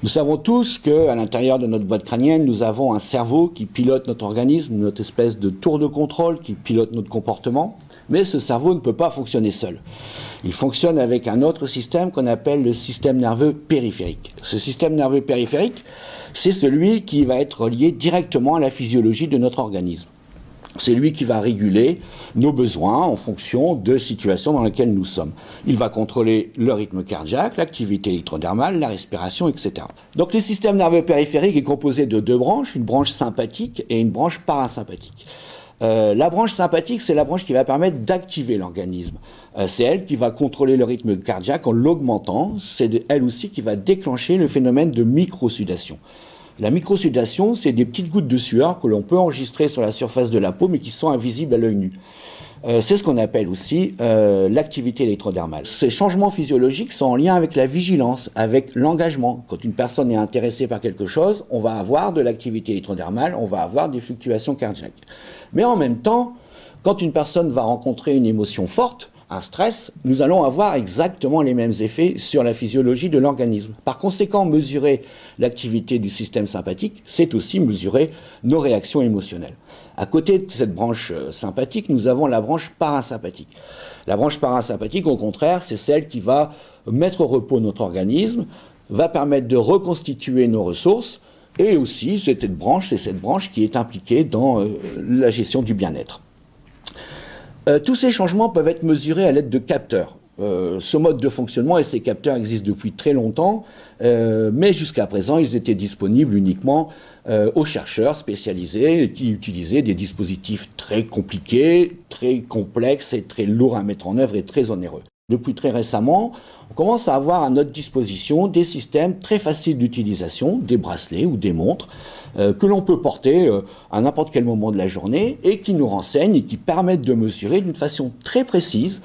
Nous savons tous qu'à l'intérieur de notre boîte crânienne, nous avons un cerveau qui pilote notre organisme, notre espèce de tour de contrôle qui pilote notre comportement. Mais ce cerveau ne peut pas fonctionner seul. Il fonctionne avec un autre système qu'on appelle le système nerveux périphérique. Ce système nerveux périphérique, c'est celui qui va être relié directement à la physiologie de notre organisme. C'est lui qui va réguler nos besoins en fonction de situations dans lesquelles nous sommes. Il va contrôler le rythme cardiaque, l'activité électrodermale, la respiration, etc. Donc le système nerveux périphérique est composé de deux branches, une branche sympathique et une branche parasympathique. La branche sympathique, c'est la branche qui va permettre d'activer l'organisme. C'est elle qui va contrôler le rythme cardiaque en l'augmentant. C'est elle aussi qui va déclencher le phénomène de microsudation. La microsudation, c'est des petites gouttes de sueur que l'on peut enregistrer sur la surface de la peau, mais qui sont invisibles à l'œil nu. C'est ce qu'on appelle aussi l'activité électrodermale. Ces changements physiologiques sont en lien avec la vigilance, avec l'engagement. Quand une personne est intéressée par quelque chose, on va avoir de l'activité électrodermale, on va avoir des fluctuations cardiaques. Mais en même temps, quand une personne va rencontrer une émotion forte, un stress, nous allons avoir exactement les mêmes effets sur la physiologie de l'organisme. Par conséquent, mesurer l'activité du système sympathique, c'est aussi mesurer nos réactions émotionnelles. À côté de cette branche sympathique, nous avons la branche parasympathique. La branche parasympathique, au contraire, c'est celle qui va mettre au repos notre organisme, va permettre de reconstituer nos ressources, et aussi, c'est cette branche qui est impliquée dans la gestion du bien-être. Tous ces changements peuvent être mesurés à l'aide de capteurs. Ce mode de fonctionnement et ces capteurs existent depuis très longtemps, mais jusqu'à présent, ils étaient disponibles uniquement aux chercheurs spécialisés qui utilisaient des dispositifs très compliqués, très complexes et très lourds à mettre en œuvre et très onéreux. Depuis très récemment, on commence à avoir à notre disposition des systèmes très faciles d'utilisation, des bracelets ou des montres, que l'on peut porter à n'importe quel moment de la journée et qui nous renseignent et qui permettent de mesurer d'une façon très précise,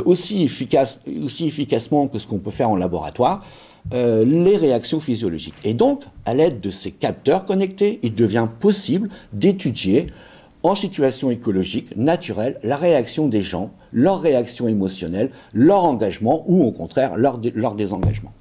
aussi efficacement que ce qu'on peut faire en laboratoire, les réactions physiologiques. Et donc, à l'aide de ces capteurs connectés, il devient possible d'étudier en situation écologique, naturelle, la réaction des gens, leur réaction émotionnelle, leur engagement ou au contraire leur désengagement.